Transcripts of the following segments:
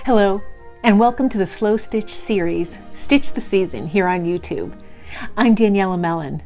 Hello, and welcome to the Slow Stitch series, Stitch the Season, here on YouTube. I'm Daniela Mellen.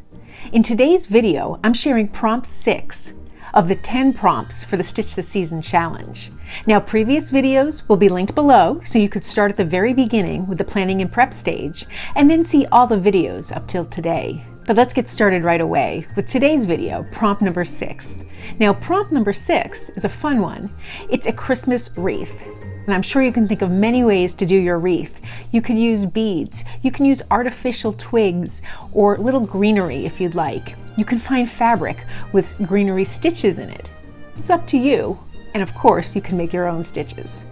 In today's video, I'm sharing prompt 6 of the 10 prompts for the Stitch the Season challenge. Now, previous videos will be linked below, so you could start at the very beginning with the planning and prep stage, and then see all the videos up till today. But let's get started right away with today's video, prompt number 6. Now, prompt number 6 is a fun one. It's a Christmas wreath. And I'm sure you can think of many ways to do your wreath. You could use beads, you can use artificial twigs, or little greenery if you'd like. You can find fabric with greenery stitches in it. It's up to you. And of course, you can make your own stitches.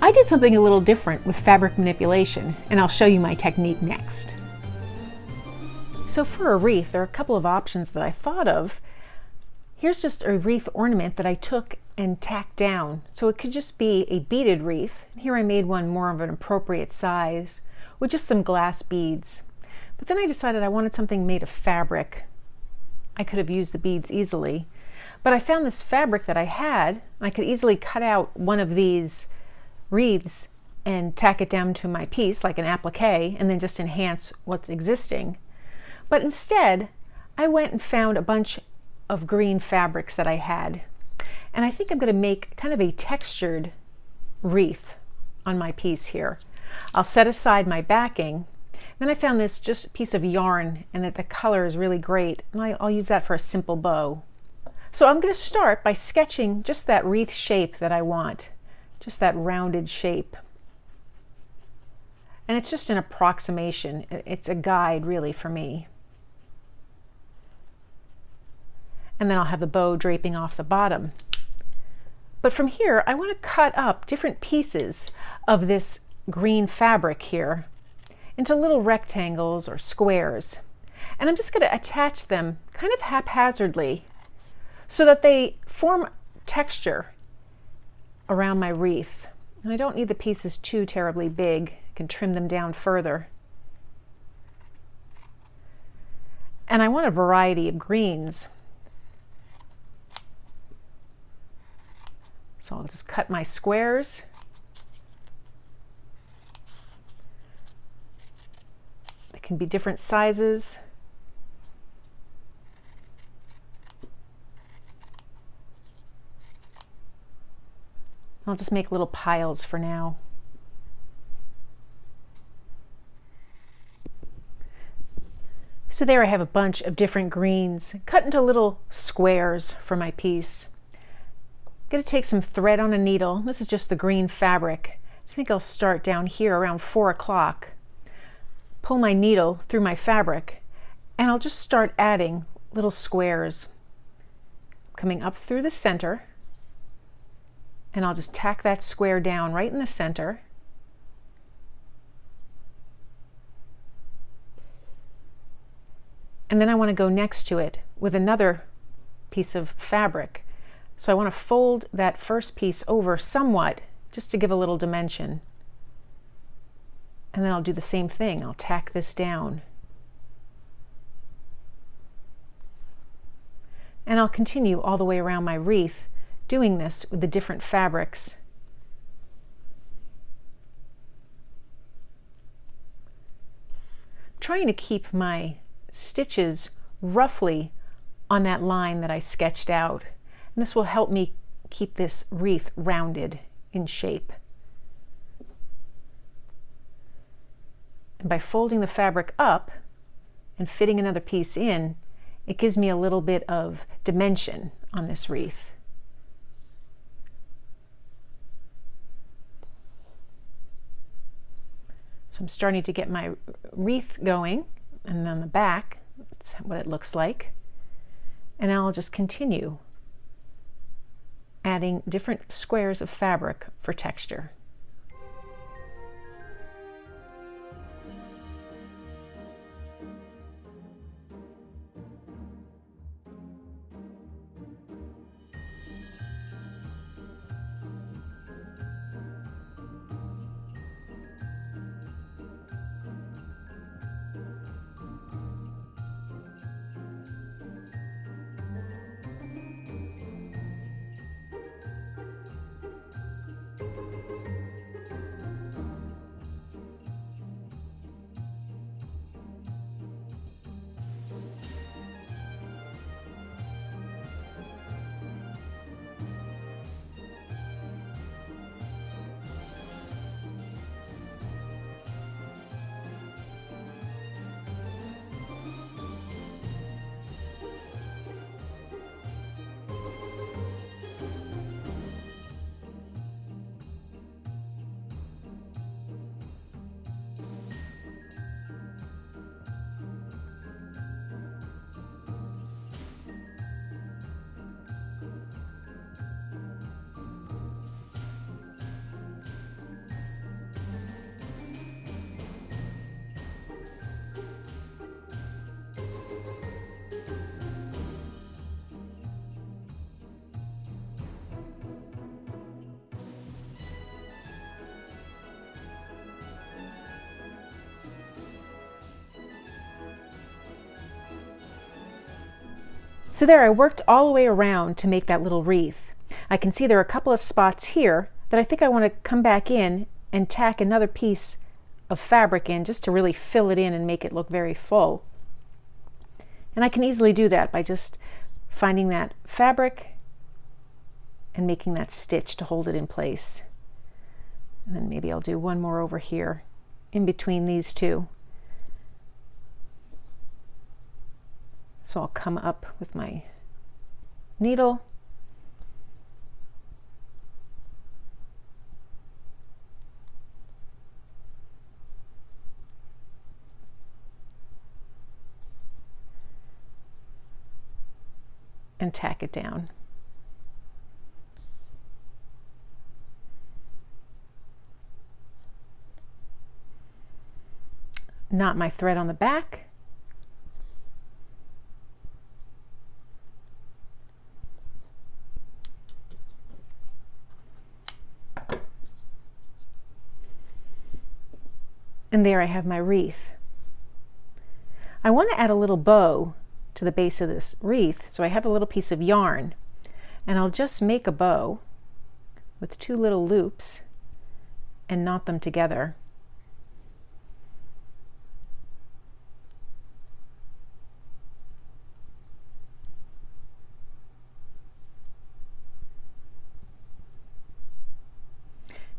I did something a little different with fabric manipulation, and I'll show you my technique next. So for a wreath, there are a couple of options that I thought of. Here's just a wreath ornament that I took and tacked down. So it could just be a beaded wreath. Here I made one more of an appropriate size with just some glass beads. But then I decided I wanted something made of fabric. I could have used the beads easily, but I found this fabric that I had. I could easily cut out one of these wreaths and tack it down to my piece like an applique and then just enhance what's existing. But instead, I went and found a bunch of green fabrics that I had. And I think I'm going to make kind of a textured wreath on my piece here. I'll set aside my backing. Then I found this just piece of yarn, and the color is really great. And I'll use that for a simple bow. So I'm going to start by sketching just that wreath shape that I want, just that rounded shape. And it's just an approximation. It's a guide really for me. And then I'll have the bow draping off the bottom. But from here, I want to cut up different pieces of this green fabric here into little rectangles or squares. And I'm just going to attach them kind of haphazardly so that they form texture around my wreath. And I don't need the pieces too terribly big. I can trim them down further. And I want a variety of greens. So I'll just cut my squares. They can be different sizes. I'll just make little piles for now. So there I have a bunch of different greens cut into little squares for my piece. I'm going to take some thread on a needle. This is just the green fabric. I think I'll start down here around 4 o'clock. Pull my needle through my fabric, and I'll just start adding little squares coming up through the center. And I'll just tack that square down right in the center. And then I want to go next to it with another piece of fabric. So I want to fold that first piece over somewhat just to give a little dimension. And then I'll do the same thing. I'll tack this down. And I'll continue all the way around my wreath doing this with the different fabrics. Trying to keep my stitches roughly on that line that I sketched out. And this will help me keep this wreath rounded in shape. And by folding the fabric up and fitting another piece in, it gives me a little bit of dimension on this wreath. So I'm starting to get my wreath going, and on the back, that's what it looks like. And I'll just continue adding different squares of fabric for texture. So there, I worked all the way around to make that little wreath. I can see there are a couple of spots here that I think I want to come back in and tack another piece of fabric in just to really fill it in and make it look very full. And I can easily do that by just finding that fabric and making that stitch to hold it in place. And then maybe I'll do one more over here in between these two. So I'll come up with my needle and tack it down. Knot my thread on the back. And there I have my wreath. I want to add a little bow to the base of this wreath, so I have a little piece of yarn, and I'll just make a bow with 2 little loops and knot them together.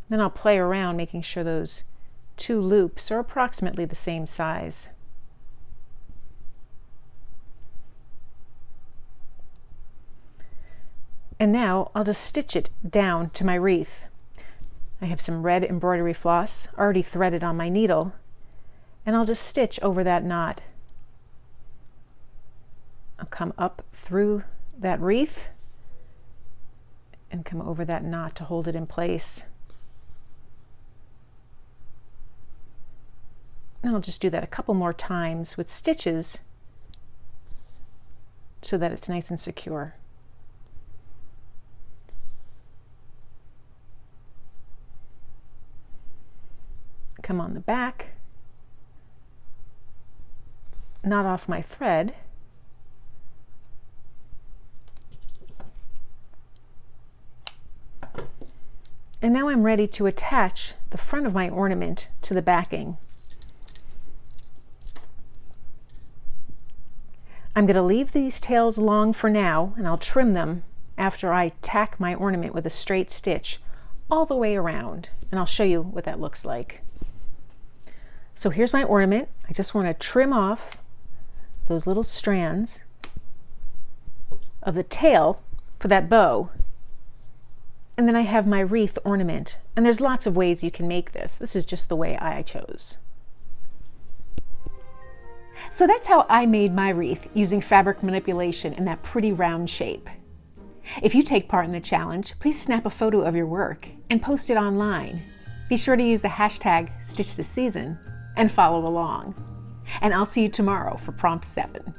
Then I'll play around making sure those 2 loops are approximately the same size. And now I'll just stitch it down to my wreath. I have some red embroidery floss already threaded on my needle, and I'll just stitch over that knot. I'll come up through that wreath and come over that knot to hold it in place. And I'll just do that a couple more times with stitches so that it's nice and secure. Come on the back, knot off my thread, and now I'm ready to attach the front of my ornament to the backing. I'm going to leave these tails long for now, and I'll trim them after I tack my ornament with a straight stitch all the way around, and I'll show you what that looks like. So here's my ornament. I just want to trim off those little strands of the tail for that bow. And then I have my wreath ornament. And there's lots of ways you can make this. This is just the way I chose. So that's how I made my wreath using fabric manipulation in that pretty round shape. If you take part in the challenge, please snap a photo of your work and post it online. Be sure to use the hashtag Stitchtheseason and follow along. And I'll see you tomorrow for Prompt 7.